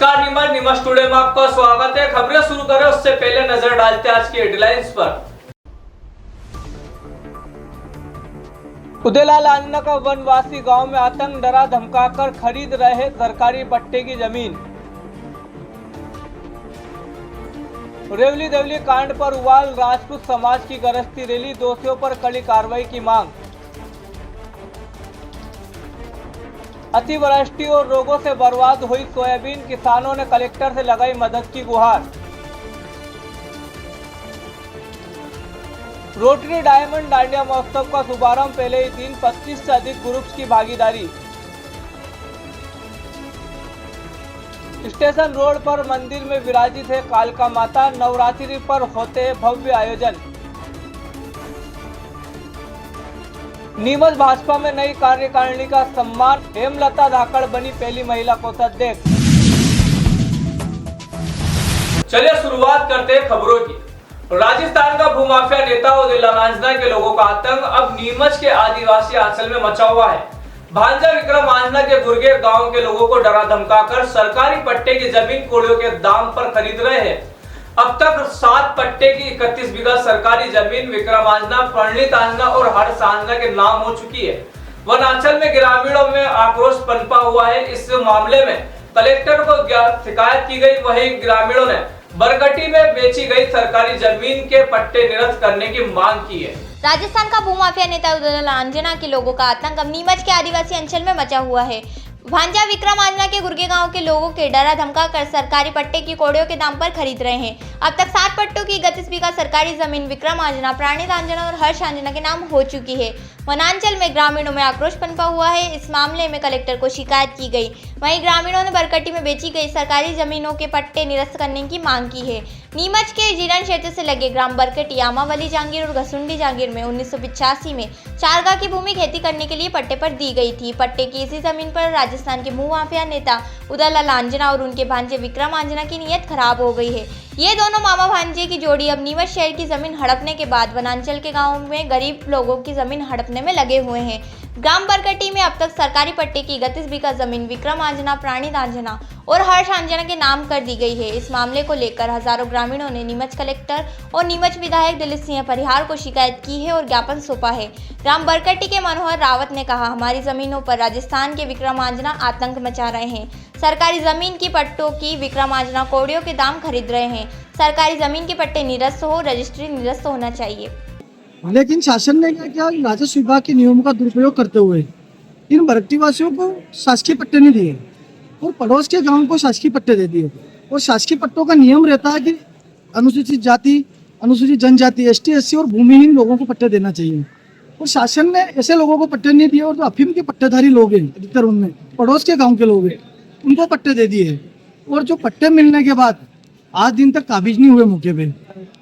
नमस्कार नीमच टुडे में आपका स्वागत है। खबरें शुरू करें उससे पहले नजर डालते हैं आज की हेडलाइंस पर। उदयलाल आंजना का वनवासी गांव में आतंक, डरा धमकाकर खरीद रहे सरकारी पट्टे की जमीन। रेवली देवली कांड पर उवाल राजपूत समाज की गरजती रैली, दोषियों पर कड़ी कार्रवाई की मांग। अतिवृष्टि और रोगों से बर्बाद हुई सोयाबीन, किसानों ने कलेक्टर से लगाई मदद की गुहार। रोटरी डायमंड डांडिया महोत्सव का शुभारंभ, पहले ही दिन 25 से अधिक ग्रुप्स की भागीदारी। स्टेशन रोड पर मंदिर में विराजित है कालका माता, नवरात्रि पर होते हैं भव्य आयोजन। नीमच भाजपा में नई कार्यकारिणी का सम्मान, हेमलता धाकड़ बनी पहली महिला कोषाध्यक्ष। चलिए शुरुआत करते हैं खबरों की। राजस्थान का भूमाफिया नेता उदयलाल आंजना के लोगों का आतंक अब नीमच के आदिवासी आंचल में मचा हुआ है। भांजा विक्रम आंजना के गुर्गे गांव के लोगों को डरा धमकाकर सरकारी पट्टे की जमीन कोड़ियों के दाम पर खरीद रहे हैं। अब तक 7 पट्टे की 31 बीघा सरकारी जमीन विक्रम आंजना, पंडित आंजना और हर्ष आंजना के नाम हो चुकी है। वनांचल में ग्रामीणों में आक्रोश पनपा हुआ है। इस मामले में कलेक्टर को शिकायत की गई। वहीं ग्रामीणों ने बरगटी में बेची गई सरकारी जमीन के पट्टे निरस्त करने की मांग की है। राजस्थान का भूमाफिया नेता उदयलाल आंजना के लोगों का आतंक अब नीमच के आदिवासी अंचल में मचा हुआ है। भांजा विक्रम आंजना के गुर्गे गांव के लोगों के डरा धमका कर सरकारी पट्टे की कोड़ियों के दाम पर खरीद रहे हैं। अब तक 7 पट्टों की 31 बीघा सरकारी जमीन विक्रम आंजना, प्राणित आंजना और हर्ष आंजना के नाम हो चुकी है। वनांचल में ग्रामीणों में आक्रोश पनपा हुआ है। इस मामले में कलेक्टर को शिकायत की गई। वहीं ग्रामीणों ने बरकटी में बेची गई सरकारी जमीनों के पट्टे निरस्त करने की मांग की है। नीमच के जीरण क्षेत्र से लगे ग्राम बरकटी, आमावली जांगीर और घसुंडी जांगीर में 1985 में 4 गांव की भूमि खेती करने के लिए पट्टे पर दी गई थी। पट्टे की इसी जमीन पर राजस्थान के भूमाफिया नेता उदयलाल आंजना और उनके भांजे विक्रम आंजना की नीयत खराब हो गई है। ये दोनों मामा भांजे की जोड़ी अब नीमच शहर की जमीन हड़पने के बाद वनांचल के गाँव में गरीब लोगों की जमीन हड़पने में लगे हुए हैं। ग्राम बरकटी में अब तक सरकारी पट्टे की 31 बीघा जमीन विक्रम आंजना, प्राणित आंजना और हर्ष आंजना के नाम कर दी गई है। इस मामले को लेकर हजारों ग्रामीणों ने नीमच कलेक्टर और नीमच विधायक दिलीप सिंह परिहार को शिकायत की है और ज्ञापन सौंपा है। ग्राम बरकटी के मनोहर रावत ने कहा, हमारी जमीनों पर राजस्थान के विक्रम आंजना आतंक मचा रहे हैं। सरकारी जमीन की पट्टों की विक्रम आंजना कोड़ियों के दाम खरीद रहे हैं। सरकारी जमीन के पट्टे निरस्त हो, रजिस्ट्री निरस्त होना चाहिए। लेकिन शासन ने क्या किया, राजस्व विभाग के नियमों का दुरुपयोग करते हुए इन बरकटी वासियों को शासकीय पट्टे नहीं दिए और पड़ोस के गांव को शासकीय पट्टे दे दिए। और शासकीय पट्टों का नियम रहता है कि अनुसूचित जाति, अनुसूचित जनजाति, एसटी, एससी और भूमिहीन लोगों को पट्टे देना चाहिए। और शासन ने ऐसे लोगों को पट्टे नहीं दिए और जो अफीम के पट्टेधारी लोग हैं, अधिकतर उनमें पड़ोस के गाँव के लोग हैं, उनको पट्टे दे दिए। और जो पट्टे मिलने के बाद आज दिन तक काबिज नहीं हुए मौके पे।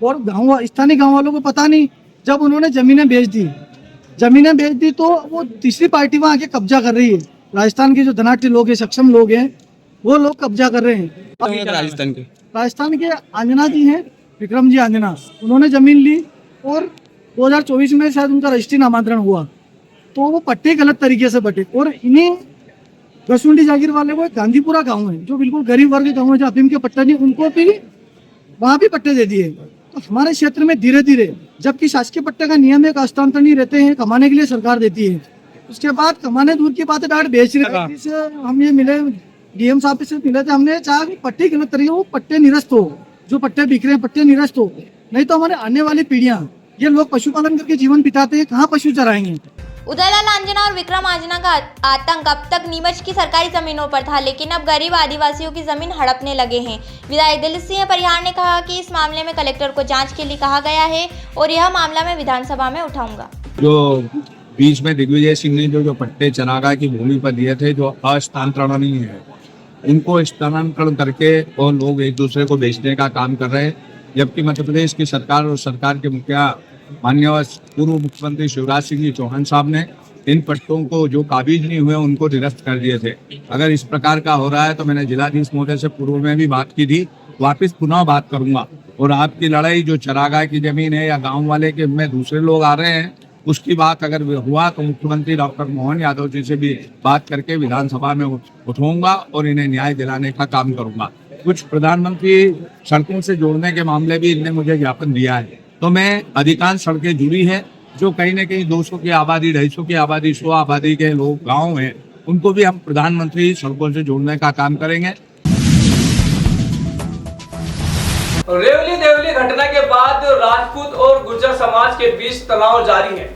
और गाँव स्थानीय गाँव वालों को पता नहीं, जब उन्होंने जमीनें बेच दी तो वो तीसरी पार्टी वहाँ आके कब्जा कर रही है। राजस्थान के जो धनाढ्य लोग हैं, सक्षम लोग हैं, वो लोग कब्जा कर रहे हैं। राजस्थान के आंजना जी हैं, विक्रम जी आंजना, उन्होंने जमीन ली और 2024 में शायद उनका रजिस्ट्री नामांतरण हुआ, तो वो पट्टे गलत तरीके से बटे। और इन्हीं घसुंडी जागीर वाले को गांधीपुरा गाँव है, जो बिल्कुल गरीब वर्ग गाँव है, जो अफीम के पट्टे नहीं, उनको भी वहाँ भी पट्टे दे दिए। तो हमारे क्षेत्र में धीरे धीरे, जबकि शासकीय पट्टे का नियम है कि हस्तांतरण रहते हैं, कमाने के लिए सरकार देती है, उसके बाद कमाने दूर की बात है, डायरेक्ट बेच रहे हैं। हम ये मिले, डीएम साहब से मिले थे, हमने चाहा कि पट्टे गलत तरीके वो पट्टे निरस्त हो, जो पट्टे बिक रहे हैं पट्टे निरस्त हो, नहीं तो हमारे आने वाली पीढ़ियां, ये लोग पशुपालन करके जीवन बिताते हैं, कहाँ पशु चराएंगे। उदयलाल आंजना और विक्रम आंजना का आतंक अब तक नीमच की सरकारी जमीनों पर था, लेकिन अब गरीब आदिवासियों की जमीन हड़पने लगे हैं। विधायक दिलीप सिंह परिहार ने कहा कि इस मामले में कलेक्टर को जांच के लिए कहा गया है और यह मामला मैं विधानसभा में उठाऊंगा। जो बीच में दिग्विजय सिंह ने जो पट्टे चनागा की भूमि पर दिए थे, जो हस्तांतरण नहीं है, उनको स्थानांतरण करके और लोग एक दूसरे को बेचने का काम कर रहे हैं। जबकि मध्य प्रदेश की सरकार और सरकार के मुखिया माननीय पूर्व मुख्यमंत्री शिवराज सिंह जी चौहान साहब ने इन पट्टों को जो काबिज नहीं हुए उनको निरस्त कर दिए थे। अगर इस प्रकार का हो रहा है तो मैंने जिलाधीश महोदय से पूर्व में भी बात की थी, वापस पुनः बात करूंगा। और आपकी लड़ाई जो चरागाह की जमीन है या गांव वाले के में दूसरे लोग आ रहे हैं, उसकी बात अगर हुआ तो मुख्यमंत्री डॉक्टर मोहन यादव जी से भी बात करके विधानसभा में उठाऊंगा और इन्हें न्याय दिलाने का काम करूंगा। कुछ प्रधानमंत्री सड़कों से जोड़ने के मामले भी इनने मुझे ज्ञापन दिया है, तो मैं अधिकांश सड़कें जुड़ी है जो कहीं न कहीं 200 की आबादी, 250 की आबादी, 100 आबादी के लोग गाँव हैं, उनको भी हम प्रधानमंत्री सड़कों से जोड़ने का काम करेंगे। रेवली देवली घटना के बाद राजपूत और गुर्जर समाज के बीच तनाव जारी है।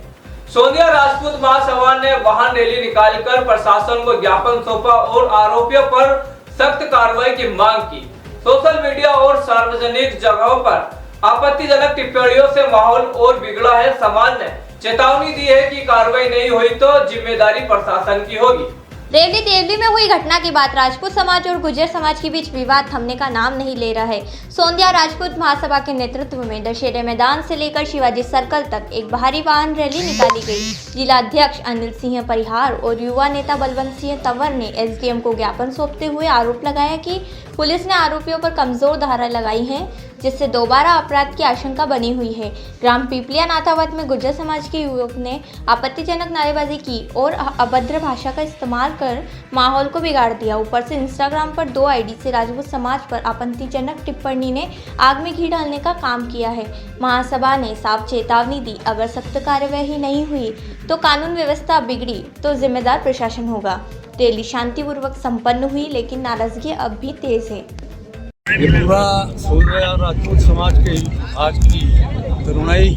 सोनिया राजपूत महासभा ने वाहन रैली निकालकर प्रशासन को ज्ञापन सौंपा और आरोपियों पर सख्त कार्रवाई की मांग की। सोशल मीडिया और सार्वजनिक जगहों पर आपत्तिजनक टिप्पणियों से माहौल और बिगड़ा है। समाज ने चेतावनी दी है कि कार्रवाई नहीं हुई तो जिम्मेदारी प्रशासन की होगी। रेवली देवली में हुई घटना के बाद राजपूत समाज और गुर्जर समाज के बीच विवाद थमने का नाम नहीं ले रहा है। सोंदिया राजपूत महासभा के नेतृत्व में दशहरे मैदान से लेकर शिवाजी सर्कल तक एक भारी वाहन रैली निकाली गई। जिला अध्यक्ष अनिल सिंह परिहार और युवा नेता बलवंत सिंह तंवर ने एसडीएम को ज्ञापन सौंपते हुए आरोप लगाया कि पुलिस ने आरोपियों पर कमजोर धारा लगाई है, जिससे दोबारा अपराध की आशंका बनी हुई है। ग्राम पीपलिया नाथावत में गुर्जर समाज के युवक ने आपत्तिजनक नारेबाजी की और अभद्र भाषा का इस्तेमाल कर माहौल को बिगाड़ दिया। ऊपर से इंस्टाग्राम पर 2 आईडी से राजपूत समाज पर आपत्तिजनक टिप्पणी ने आग में घी डालने का काम किया है। महासभा ने साफ चेतावनी दी, अगर सख्त कार्यवाही नहीं हुई तो कानून व्यवस्था बिगड़ी तो जिम्मेदार प्रशासन होगा। रैली शांतिपूर्वक संपन्न हुई, लेकिन नाराजगी अब भी तेज है। ये पूरा सोनिया राजपूत समाज के आज की तरुणाई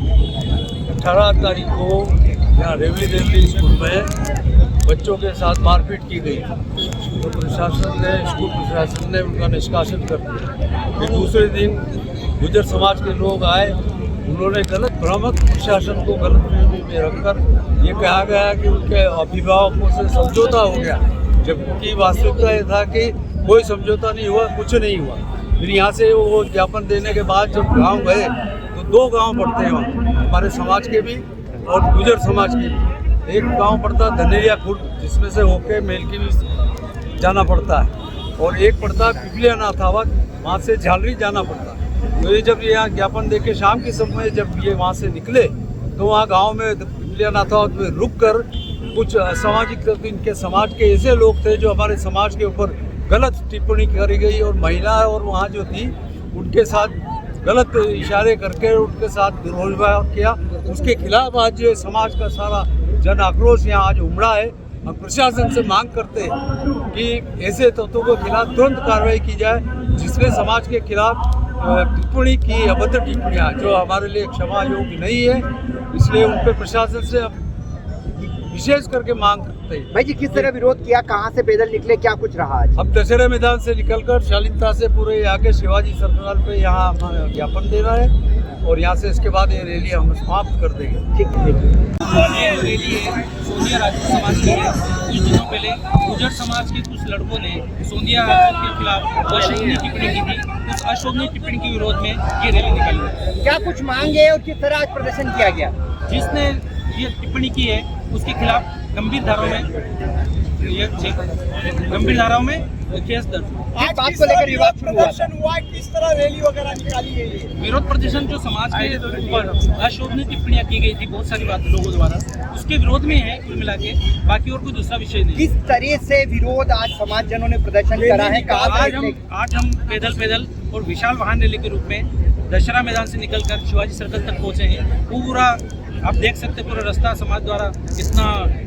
18 तारीख को यहाँ रेवली देवली स्कूल में बच्चों के साथ मारपीट की गई, तो प्रशासन ने, स्कूल प्रशासन ने उनका निष्कासन कर दिया। फिर दूसरे दिन गुर्जर समाज के लोग आए, उन्होंने गलत भ्रामक प्रशासन को गलतफहमी में रखकर ये कहा गया कि उनके अभिभावकों से समझौता हो गया, जबकि वास्तविकता ये था कि कोई समझौता नहीं हुआ, कुछ नहीं हुआ। फिर यहाँ से वो ज्ञापन देने के बाद जब गांव गए तो 2 गांव पड़ते हैं वहाँ, हमारे समाज के भी और गुर्जर समाज के भी। एक गांव पड़ता धनेरिया खुर्द, जिसमें से होके मेलकी भी जाना पड़ता है, और एक पड़ता पिपलिया नाथावत, वहाँ से झालरी जाना पड़ता है। तो ये जब यहाँ ज्ञापन दे के शाम के समय जब ये वहाँ से निकले तो वहाँ गाँव में पिपलिया नाथावत में रुक कर कुछ असामाजिक इनके समाज के ऐसे लोग थे जो हमारे समाज के ऊपर गलत टिप्पणी करी गई, और महिला और वहाँ जो थी उनके साथ गलत इशारे करके उनके साथ दुर्व्यवहार किया। उसके खिलाफ आज ये समाज का सारा जन आक्रोश यहाँ आज उमड़ा है। हम प्रशासन से मांग करते हैं कि ऐसे तत्वों के खिलाफ तुरंत कार्रवाई की जाए, जिसने समाज के खिलाफ टिप्पणी की, अभद्र टिप्पणियाँ जो हमारे लिए क्षमा योग्य नहीं है, इसलिए उन पर प्रशासन से विशेष करके मांग करते हैं। भाई जी, किस तरह विरोध किया, कहाँ से पैदल निकले, क्या कुछ रहा आज? हम दशहरे मैदान से निकलकर शालीनता से पूरे आगे शिवाजी सर्कल पे यहाँ ज्ञापन दे रहा है, और यहाँ से इसके बाद ये रैली हम समाप्त कर देंगे। ठीक है। ये रैली सोनिया राजपूत समाज की है। कुछ दिनों पहले गुर्जर समाज के कुछ लड़कों ने सोनिया राजपूत के खिलाफ अशोभनीय टिप्पणी की थी। उस अशोभनीय टिप्पणी के विरोध में ये रैली निकाली। क्या कुछ मांग है और किस तरह आज प्रदर्शन किया गया? जिसने ये टिप्पणी की है उसके खिलाफ गंभीर धाराओं में केस दर्ज। इस बात को लेकर विवाद शुरू हुआ। किस तरह रैली वगैरह निकाली है? विरोध प्रदर्शन जो समाज के ऊपर अशोभनीय टिप्पणियां की गई थी बहुत सारी बात लोगों द्वारा, उसके विरोध में है कुल मिला के, बाकी और कोई दूसरा विषय नहीं। किस तरह से विरोध आज समाज जनों ने प्रदर्शन करा है? आज हम पैदल और विशाल वाहन रैली के रूप में दशहरा मैदान से निकलकर शिवाजी सर्कल तक पहुंचे हैं। पूरा आप देख सकते हैं, पूरा रास्ता समाज द्वारा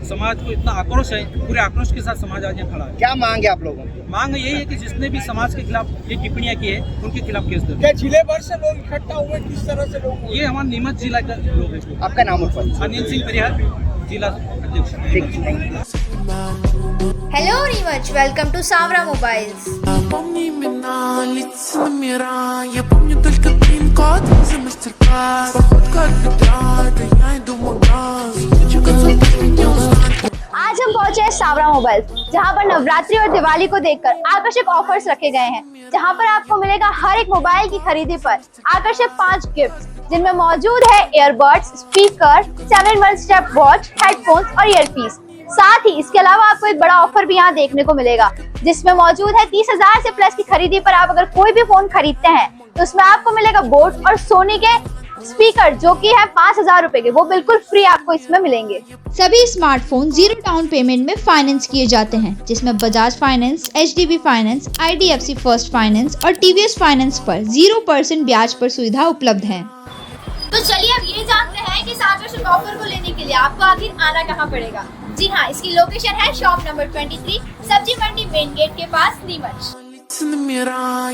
समाज को इतना आक्रोश है, पूरे आक्रोश के साथ समाज आज यहाँ खड़ा है। क्या मांग है आप लोगों की? मांग यही है कि जिसने भी समाज के खिलाफ ये टिप्पणियां की है उनके खिलाफ केस दर्ज। क्या जिले भर से लोग इकट्ठा हुए, किस तरह से लोग? ये हमारा नीमच जिला का लोग हैं। आपका नाम और पद? अनिल सिंह परिहार, जिला अध्यक्ष। Hello Neemuch, welcome to Savara mobiles. Помни имена, лица номера. Я помню только пин-код за мастер-класс. Походка от бедра, это я иду мурас. Хочу консультировать, не узнать. आज हम पहुंचे हैं सावरा मोबाइल्स, जहां पर नवरात्रि और दिवाली को देखकर आकर्षक ऑफर्स रखे गए हैं, जहां पर आपको मिलेगा हर एक मोबाइल की खरीदी पर आकर्षक 5 गिफ्ट, जिनमें मौजूद है earbuds, speaker, 7-in-1 step watch, headphones और ईयरपीस। साथ ही इसके अलावा आपको एक बड़ा ऑफर भी यहाँ देखने को मिलेगा, जिसमें मौजूद है 30,000 से प्लस की खरीदी पर आप अगर कोई भी फोन खरीदते हैं तो उसमें आपको मिलेगा बोट और सोनी के स्पीकर जो कि है 5,000 रुपए के, वो बिल्कुल फ्री आपको इसमें मिलेंगे। सभी स्मार्टफोन 0 डाउन पेमेंट में फाइनेंस किए जाते हैं, जिसमें Bajaj finance, HDB finance, IDFC first finance और TVS फाइनेंस पर 0% ब्याज पर सुविधा उपलब्ध है। तो चलिए अब ये जानते हैं कि 7% ऑफर को लेने के लिए आपको आखिर आना कहाँ पड़ेगा। जी हाँ, इसकी लोकेशन है शॉप नंबर 23, सब्जी मंडी मेन गेट के पास, नीमच।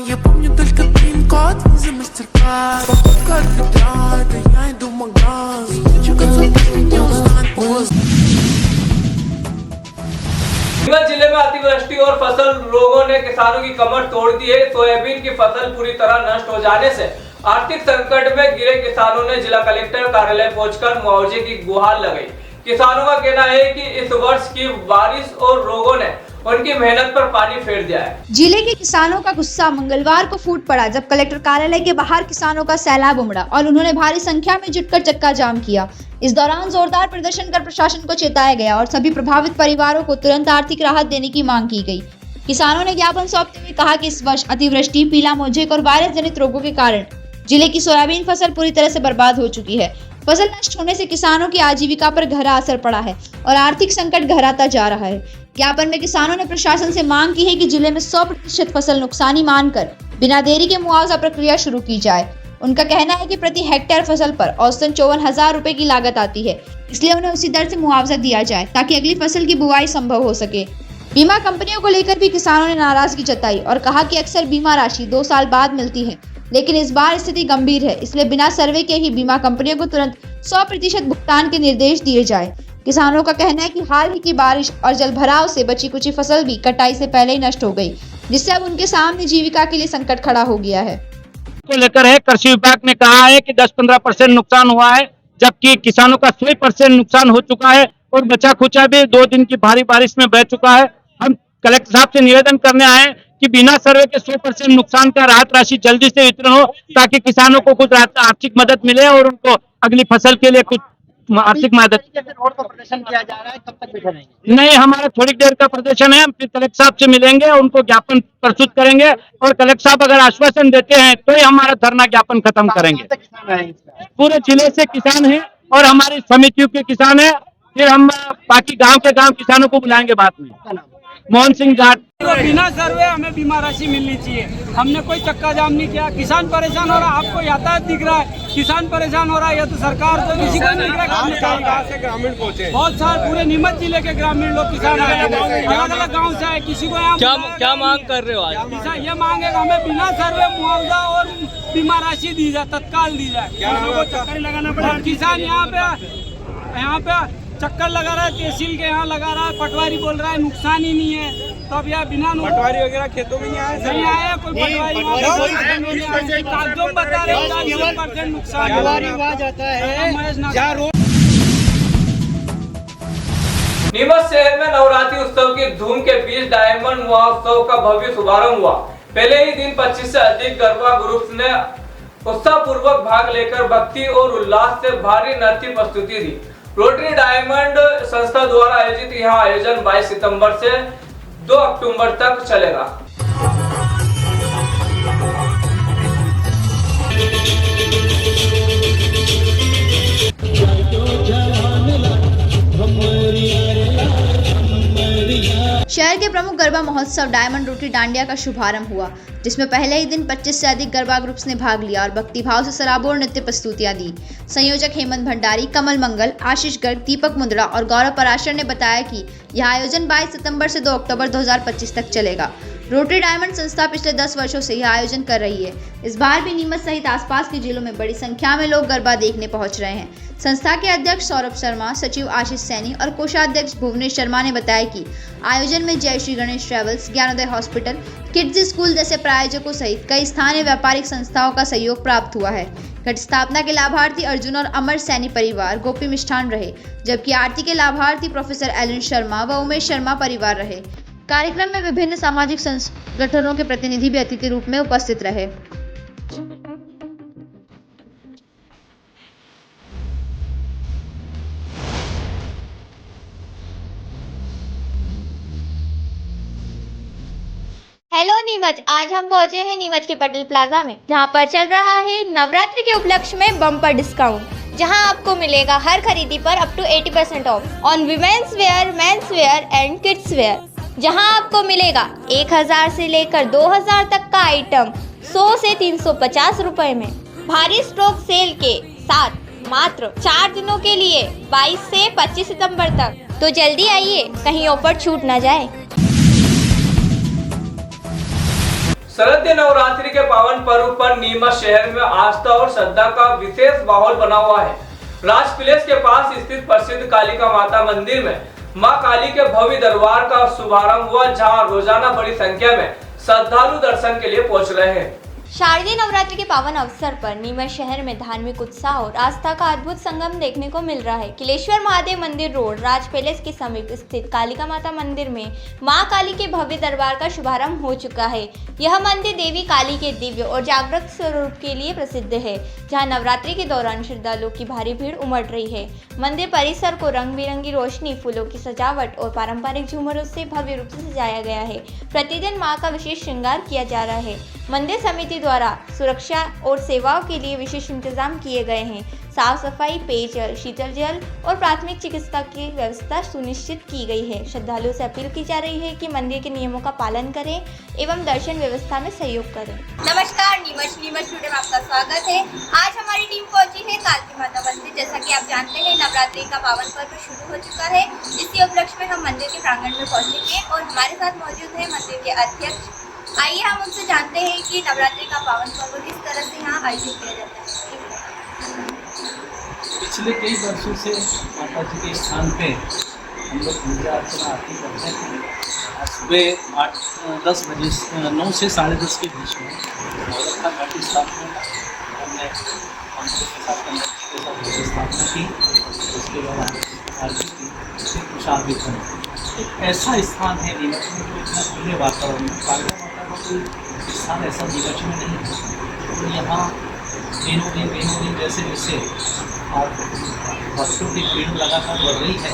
Я помню только пин-код за мастер-класс. Походка отбирает, а я иду в магаз. Хочу консультировать, не узнать поздно. नीमच जिले में अतिवृष्टि और फसल रोगों ने किसानों की कमर तोड़ दी है। सोयाबीन की फसल पूरी तरह नष्ट हो जाने से आर्थिक संकट में गिरे किसानों ने जिला कलेक्टर कार्यालय पहुंचकर मुआवजे की गुहार लगाई। किसानों का कहना है कि इस वर्ष की बारिश और रोगों ने उनकी मेहनत पर पानी फेर दिया है। जिले के किसानों का गुस्सा मंगलवार को फूट पड़ा जब कलेक्टर कार्यालय के बाहर किसानों का सैलाब उमड़ा और उन्होंने भारी संख्या में जुटकर चक्का जाम किया। इस दौरान जोरदार प्रदर्शन कर प्रशासन को चेताया गया और सभी प्रभावित परिवारों को तुरंत आर्थिक राहत देने की मांग की गई। किसानों ने ज्ञापन सौंपते हुए कहा कि इस वर्ष अतिवृष्टि, पीला मोजेक और वायरस जनित रोगों के कारण जिले की सोयाबीन फसल पूरी तरह से बर्बाद हो चुकी है। फसल नष्ट होने से किसानों की आजीविका पर गहरा असर पड़ा है और आर्थिक संकट गहराता जा रहा है। ज्ञापन में किसानों ने प्रशासन से मांग की है कि जिले में 100% फसल नुकसानी मानकर बिना देरी के मुआवजा प्रक्रिया शुरू की जाए। उनका कहना है कि प्रति हेक्टेयर फसल पर औसतन 54,000 रुपए की लागत आती है, इसलिए उन्हें उसी दर से मुआवजा दिया जाए ताकि अगली फसल की बुआई संभव हो सके। बीमा कंपनियों को लेकर भी किसानों ने नाराजगी जताई और कहा कि अक्सर बीमा राशि 2 साल बाद मिलती है, लेकिन इस बार स्थिति गंभीर है, इसलिए बिना सर्वे के ही बीमा कंपनियों को तुरंत 100% भुगतान के निर्देश दिए जाए। किसानों का कहना है कि हाल ही की बारिश और जलभराव से बची कुछ फसल भी कटाई से पहले ही नष्ट हो गई, जिससे अब उनके सामने जीविका के लिए संकट खड़ा हो गया है। को लेकर है कृषि विभाग ने कहा है कि 10-15% नुकसान हुआ है, जबकि किसानों का 100% नुकसान हो चुका है और बचा खुचा भी 2 दिन की भारी बारिश में बह चुका है। हम कलेक्टर साहब से निवेदन करने आए कि बिना सर्वे के 100% नुकसान का राहत राशि जल्दी से वितरण हो ताकि किसानों को कुछ आर्थिक मदद मिले और उनको अगली फसल के लिए कुछ आर्थिक मदद। रोड पर प्रदर्शन किया जा रहा है, कब तक बैठे रहेंगे? नहीं, हमारा थोड़ी देर का प्रदर्शन है, हम फिर कलेक्टर साहब से मिलेंगे, उनको ज्ञापन प्रस्तुत करेंगे और कलेक्टर साहब अगर आश्वासन देते हैं तो ही हमारा धरना ज्ञापन खत्म करेंगे। पूरे जिले से किसान हैं और हमारी समितियों के किसान हैं, फिर हम बाकी गांव के गांव किसानों को बुलाएंगे बाद में। मोहन सिंह जाट। बिना सर्वे हमें बीमा राशि मिलनी चाहिए। हमने कोई चक्का जाम नहीं किया। किसान परेशान हो रहा, आपको यातायात दिख रहा है, किसान परेशान हो रहा है, या तो सरकार तो किसी को नहीं दिख रहा। ग्रामीण पहुंचे बहुत सारे पूरे नीमच जिले के ग्रामीण लोग किसान आए, अलग अलग गाँव से आए। किसी को यहाँ क्या मांग कर रहे हो आज? किसान ये मांगेगा हमें बिना सर्वे मुआवजा और बीमा राशि दी जाए, तत्काल दी जाए। चक्कर लगाना पड़ा। किसान यहाँ पे चक्कर लगा रहा है, तहसील के यहाँ लगा रहा है, पटवारी बोल रहा है नुकसान ही नहीं है। तो अब यहाँ बिना पटवारी वगैरह खेतों में नहीं आया कोई पटवारी कागजों में बता रहे 40% नुकसान है। नीमच शहर में नवरात्रि उत्सव की धूम के बीच डायमंड महोत्सव का भव्य शुभारंभ हुआ। पहले ही दिन 25 से अधिक गरबा ग्रुप्स ने उत्साहपूर्वक भाग लेकर भक्ति और उल्लास से भारी नृत्य प्रस्तुति दी। रोटरी डायमंड संस्था द्वारा आयोजित यह आयोजन 22 सितंबर से 2 अक्टूबर तक चलेगा। शहर के प्रमुख गरबा महोत्सव डायमंड रोटी डांडिया का शुभारंभ हुआ, जिसमें पहले ही दिन 25 से अधिक गरबा ग्रुप्स ने भाग लिया और भक्तिभाव से सराबोर नृत्य प्रस्तुतियां दी। संयोजक हेमंत भंडारी, कमल मंगल, आशीष गर्ग, दीपक मुंद्रा और गौरव पराशर ने बताया कि यह आयोजन 22 सितंबर से 2 अक्टूबर 2025 तक चलेगा। रोटरी डायमंड संस्था पिछले 10 वर्षों से यह आयोजन कर रही है। इस बार भी नीमच सहित आसपास के जिलों में बड़ी संख्या में लोग गरबा देखने पहुंच रहे हैं। संस्था के अध्यक्ष सौरभ शर्मा, सचिव आशीष सैनी और कोषाध्यक्ष भुवनेश शर्मा ने बताया कि आयोजन में Jai Shri Ganesh travels, Gyanodaya hospital, kids school जैसे प्रायोजकों सहित कई स्थानीय व्यापारिक संस्थाओं का सहयोग प्राप्त हुआ है। घट स्थापना के लाभार्थी अर्जुन और अमर सैनी परिवार गोपी मिष्ठान रहे, जबकि आरती के लाभार्थी प्रोफेसर एलन शर्मा व उमेश शर्मा परिवार रहे। कार्यक्रम में विभिन्न सामाजिक संगठनों के प्रतिनिधि भी अतिथि रूप में उपस्थित रहे। हेलो नीमच नीमच। आज हम पहुंचे हैं नीमच के पटेल प्लाजा में, जहां पर चल रहा है नवरात्रि के उपलक्ष्य में बम्पर डिस्काउंट, जहां आपको मिलेगा हर खरीदी पर up to 80% off on women's wear, men's wear and kids wear. जहां आपको मिलेगा 1000 से लेकर 2000 तक का आइटम 100 से 350 रुपए में। भारी स्टॉक सेल के साथ मात्र 4 दिनों के लिए 22 से 25 सितंबर तक, तो जल्दी आइए, कहीं ऑफर छूट ना जाए। शरदीय नवरात्रि के पावन पर्व पर नीमच शहर में आस्था और श्रद्धा का विशेष माहौल बना हुआ है। राज पैलेस के पास स्थित प्रसिद्ध कालिका माता मंदिर में मां काली के भव्य दरबार का शुभारंभ हुआ, जहां रोजाना बड़ी संख्या में श्रद्धालु दर्शन के लिए पहुंच रहे हैं। शारदीय नवरात्रि के पावन अवसर पर नीमच शहर में धार्मिक उत्साह और आस्था का अद्भुत संगम देखने को मिल रहा है। किलेश्वर महादेव मंदिर रोड राज पैलेस के समीप स्थित कालिका माता मंदिर में मां काली के भव्य दरबार का शुभारंभ हो चुका है। यह मंदिर देवी काली के दिव्य और जागृत स्वरूप के लिए प्रसिद्ध है, जहां नवरात्रि के दौरान श्रद्धालुओं की भारी भीड़ उमड़ रही है। मंदिर परिसर को रंग बिरंगी रोशनी, फूलों की सजावट और पारंपरिक झूमरों से भव्य रूप से सजाया गया है। प्रतिदिन मां का विशेष श्रृंगार किया जा रहा है। मंदिर समिति द्वारा सुरक्षा और सेवाओं के लिए विशेष इंतजाम किए गए हैं। साफ सफाई, पेयजल, शीतल जल और प्राथमिक चिकित्सा की व्यवस्था सुनिश्चित की गई है। श्रद्धालुओं से अपील की जा रही है कि मंदिर के नियमों का पालन करें एवं दर्शन व्यवस्था में सहयोग करें। नमस्कार, नीमच टुडे में आपका स्वागत है। आज हमारी टीम पहुंची है कालकी माता मंदिर। जैसा कि आप जानते हैं, नवरात्रि का पावन पर्व शुरू हो चुका है। इसी उपलक्ष्य में हम मंदिर के प्रांगण में पहुंचेंगे और हमारे साथ मौजूद है मंदिर के अध्यक्ष। आइए हम उनसे जानते हैं कि नवरात्रि का पावन पर्व किस तरह से यहाँ आयोजित किया जाता है। पिछले कई वर्षों से माता जी के स्थान पे हम लोग पूजा अर्चना आरती करते हैं। आज सुबह 10 बजे 9 से 10:30 के बीच में नवरत्ना घाटी स्थापना हमने मंदिर के साथ स्थापना की। उसके बाद आरती की, फिर प्रसाद वितरण। एक ऐसा स्थान है नीमच में जो इतना खुले वातावरण में, कालिका माता का कोई स्थान ऐसा नीमच में नहीं है। तो यहाँ दिनों दिन जैसे जैसे और भक्तों की भीड़ लगातार बढ़ रही है।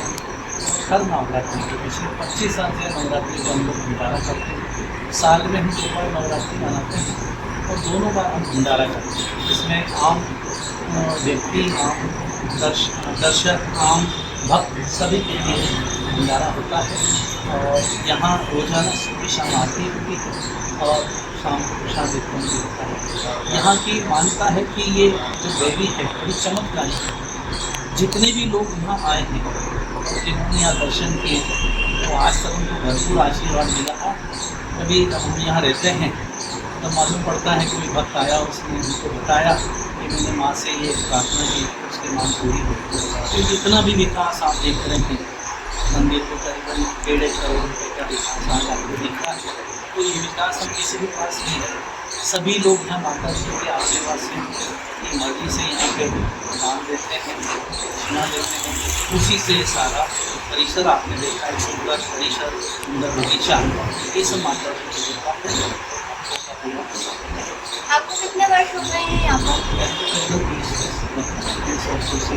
हर नवरात्रि के पिछले 25 साल से नवरात्रि का हम लोग भंडारा करते हैं। साल में हम 2 बार नवरात्रि मनाते हैं और दोनों बार हम भंडारा करते हैं। जिसमें आम व्यक्ति, आम दर्शक, आम भक्त सभी के लिए भंडारा होता है। और यहाँ रोजाना सुबह शाम आरती होती है और शाम को प्रसाद वितरण भी होता है। यहाँ की मान्यता है कि ये जो देवी है बड़ी चमत्कारी है। जितने भी लोग यहाँ आए हैं और जिन्होंने यहाँ दर्शन किए, तो आज तक उनको भरपूर आशीर्वाद मिला है। कभी हम यहाँ रहते हैं तो मालूम पड़ता है कोई भक्त आया, उसने उनको बताया कि मैंने माँ से ये प्रार्थना की, उसकी मांग पूरी हो। तो जितना भी विकास आप देख रहे हैं, मंदिर को करीबन 1.5 करोड़ रुपये का विकास आज आपको दिख रहा है। तो ये विकास हम किसी भी पास नहीं है। सभी लोग यहाँ माता जी के आशीर्वाद से, की मर्जी से यहाँ पे दान देते हैं, दक्षिणा देते हैं। उसी से सारा परिसर आपने देखा है, सुंदर परिसर, सुंदर बगीचा, ये सब माता जी की कृपा है। आपको कितने वर्ष हो गए हैं यहाँ पर? 20 वर्षों से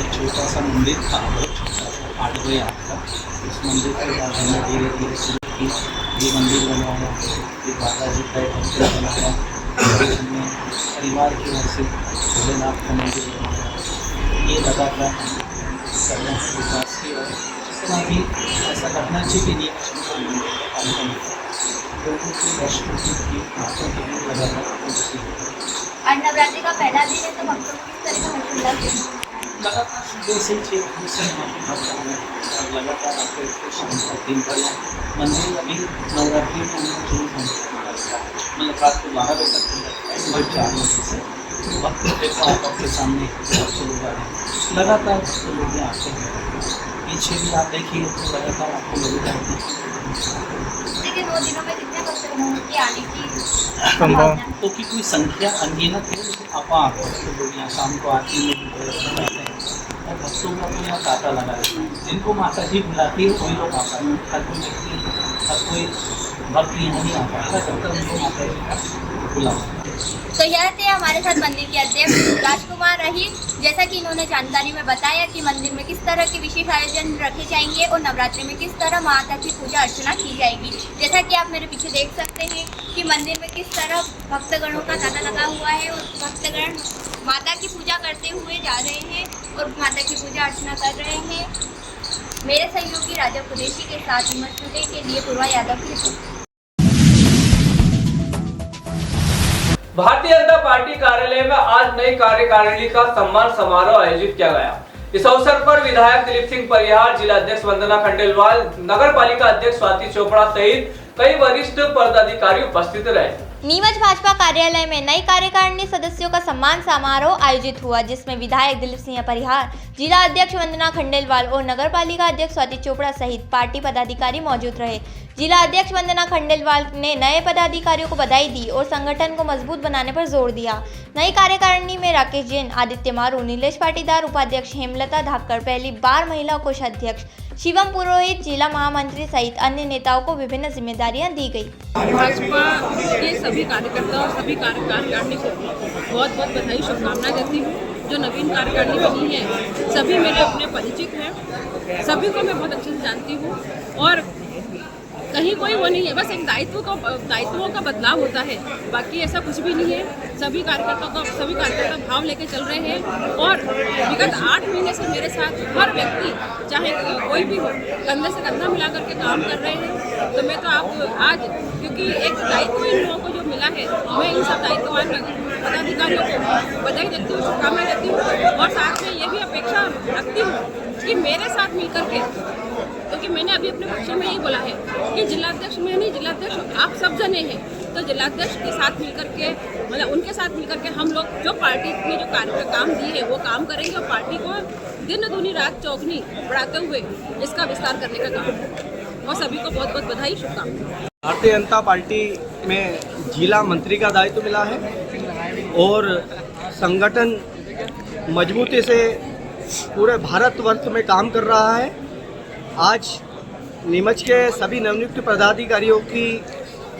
एक छोटा सा मंदिर था, बहुत छोटा सा 8 बजे आपका। उस मंदिर के बाद हमने धीरे धीरे शुरू की, ये मंदिर बनवाया, फिर माता जी का एक मंदिर बनाया, फिर हमने परिवार की ओर से भोलेनाथ का मंदिर बनाया। ये लगातार करना विकास की और जितना भी ऐसा करना चाहिए नहीं लोगों की दर्शकों की आंखों की भीड़ लगातार पहुँचती है। और नवरात्रि का पहला दिन है, तो भक्तों को किस तरह का हर्षोल्लास है? लगातार सुबह से 6 बजे से यहाँ पे भक्त आए और लगातार आपको एक शाम का दिन पर मंदिर अभी नवरात्रि में हम शुरू मतलब रात को 12 बजे तक लगता है, सुबह 4 बजे से भक्त देखो आपके सामने लोग आ रहे हैं। लगातार तो लोग यहाँ आते हैं। पीछे भी आप देखिए तो लगातार आपको लोग आते हैं। 2 दिनों में कितने भक्त आने की संभावना? तो की कोई संख्या अनगिनत है, लेकिन अपार तो लोग यहाँ शाम को आरती में भी जाते हैं और भक्तों का तो यहाँ तांता लगा रहता है। जिनको माता जी बुलाती है वही लोग आता है। हर कोई व्यक्ति, हर कोई भक्त यहाँ नहीं आता है, उनको माता जी का बुलावा। तो यह थे हमारे साथ मंदिर के अध्यक्ष राजकुमार रहीम। जैसा कि इन्होंने जानकारी में बताया कि मंदिर में किस तरह के विशेष आयोजन रखे जाएंगे और नवरात्रि में किस तरह माता की पूजा अर्चना की जाएगी। जैसा कि आप मेरे पीछे देख सकते हैं कि मंदिर में किस तरह भक्तगणों का तांता लगा हुआ है और भक्तगण माता की पूजा करते हुए जा रहे हैं और माता की पूजा अर्चना कर रहे हैं। मेरे सहयोगी राजा कुरैशी के साथ नीमच टुडे के लिए पूर्वा यादव की रिपोर्ट। भारतीय जनता पार्टी कार्यालय में आज नई कार्यकारिणी का सम्मान समारोह आयोजित किया गया। इस अवसर पर विधायक दिलीप सिंह परिहार, जिला अध्यक्ष वंदना खंडेलवाल, नगर पालिका अध्यक्ष स्वाति चोपड़ा सहित कई वरिष्ठ पदाधिकारी उपस्थित रहे। नीमच भाजपा कार्यालय में नई कार्यकारिणी सदस्यों का सम्मान समारोह आयोजित हुआ, जिसमें विधायक दिलीप सिंह परिहार, जिला अध्यक्ष वंदना खंडेलवाल और नगर पालिका अध्यक्ष स्वाति चोपड़ा सहित पार्टी पदाधिकारी मौजूद रहे। जिला अध्यक्ष वंदना खंडेलवाल ने नए पदाधिकारियों को बधाई दी और संगठन को मजबूत बनाने पर जोर दिया। नई कार्यकारिणी में राकेश जैन, आदित्य मारू, नीलेश पाटीदार उपाध्यक्ष, हेमलता धाकड़ पहली बार महिला कोषाध्यक्ष, शिवम पुरोहित जिला महामंत्री सहित अन्य नेताओं को विभिन्न जिम्मेदारियां दी गई। भाजपा के सभी कार्यकर्ता और सभी कार्यकारिणी को बहुत बहुत बधाई, शुभकामनाएं देती हूँ। जो नवीन कार्यकारिणी बनी है सभी मेरे अपने परिचित हैं, सभी को मैं बहुत अच्छे से जानती हूँ और कहीं कोई वो नहीं है, बस एक दायित्वों का बदलाव होता है, बाकी ऐसा कुछ भी नहीं है। सभी कार्यकर्ता भाव लेके चल रहे हैं और विगत 8 महीने से मेरे साथ हर व्यक्ति चाहे कोई भी हो कंधे से कंधा मिला करके काम कर रहे हैं। तो मैं तो आप आज क्योंकि एक दायित्व इन लोगों को जो मिला है, मैं इन सब दायित्ववान पदाधिकारियों को बधाई देती हूँ, शुभकामनाएं देती हूँ और साथ में ये भी अपेक्षा रखती हूँ कि मेरे साथ मिलकर के, क्योंकि मैंने अभी अपने पक्ष में यही बोला है कि जिलाध्यक्ष में नहीं, जिलाध्यक्ष आप सब जने हैं, तो जिलाध्यक्ष के साथ मिलकर के मतलब उनके साथ मिलकर के हम लोग जो पार्टी में जो कार्य काम दिए है वो काम करेंगे और पार्टी को दिन दूनी रात चौगनी बढ़ाते हुए इसका विस्तार करने का काम और सभी को बहुत बहुत बधाई, शुभकामनाएं। भारतीय जनता पार्टी में जिला मंत्री का दायित्व मिला है और संगठन मजबूती से पूरे भारतवर्ष में काम कर रहा है। आज नीमच के सभी नवनियुक्त पदाधिकारियों की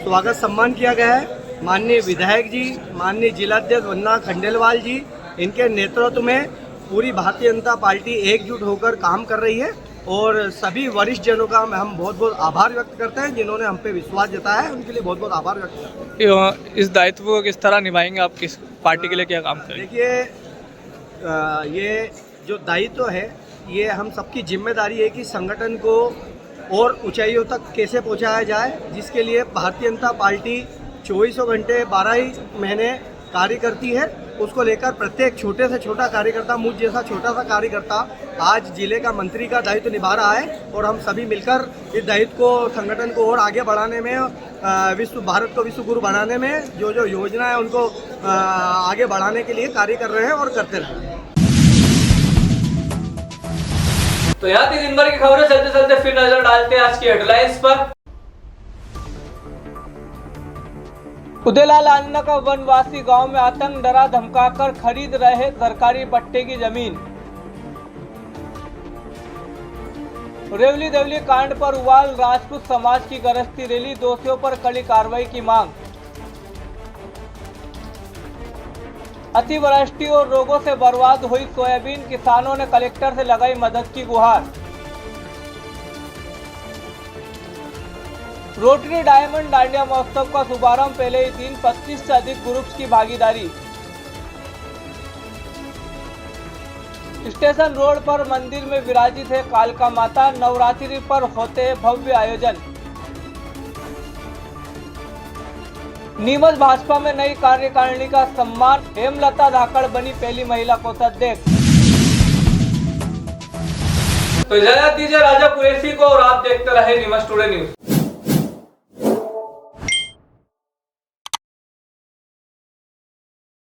स्वागत सम्मान किया गया है। माननीय विधायक जी, माननीय जिलाध्यक्ष वंदना खंडेलवाल जी, इनके नेतृत्व में पूरी भारतीय जनता पार्टी एकजुट होकर काम कर रही है और सभी वरिष्ठ जनों का हम बहुत बहुत आभार व्यक्त करते हैं जिन्होंने हम पे विश्वास जताया है, उनके लिए बहुत बहुत आभार व्यक्त करते हैं। इस दायित्व को किस तरह निभाएंगे आप, किस पार्टी के लिए क्या काम करेंगे? देखिए, ये जो दायित्व है ये हम सबकी जिम्मेदारी है कि संगठन को और ऊंचाइयों तक कैसे पहुंचाया जाए, जिसके लिए भारतीय जनता पार्टी 24 घंटे 12 ही महीने कार्य करती है। उसको लेकर प्रत्येक छोटे से छोटा कार्यकर्ता, मुझ जैसा छोटा सा कार्यकर्ता आज जिले का मंत्री का दायित्व निभा रहा है और हम सभी मिलकर इस दायित्व को, संगठन को और आगे बढ़ाने में, भारत को विश्व गुरु बनाने में जो जो योजना है उनको आगे बढ़ाने के लिए कार्य कर रहे हैं और करते रहें। तो यहाँ थी दिन भर की खबरें। चलते चलते फिर नजर डालते हैं आज की हेडलाइंस पर। उदयलाल आंजना का वनवासी गांव में आतंक, डरा धमकाकर खरीद रहे सरकारी पट्टे की जमीन। रेवली देवली कांड पर उवाल, राजपूत समाज की गरजती रैली, दोषियों पर कड़ी कार्रवाई की मांग। अतिवृष्टि और रोगों से बर्बाद हुई सोयाबीन, किसानों ने कलेक्टर से लगाई मदद की गुहार। रोटरी डायमंड डांडिया महोत्सव का शुभारंभ, पहले ही दिन 25 से अधिक ग्रुप्स की भागीदारी। स्टेशन रोड पर मंदिर में विराजित है कालका माता, नवरात्रि पर होते हैं भव्य आयोजन। नीमच भाजपा में नई कार्यकारिणी का सम्मान, हेमलता धाकड़ बनी पहली महिला कोषाध्यक्ष। तो इजाजत दीजिए राजा कुरैशी को और आप देखते रहे नीमच टुडे न्यूज।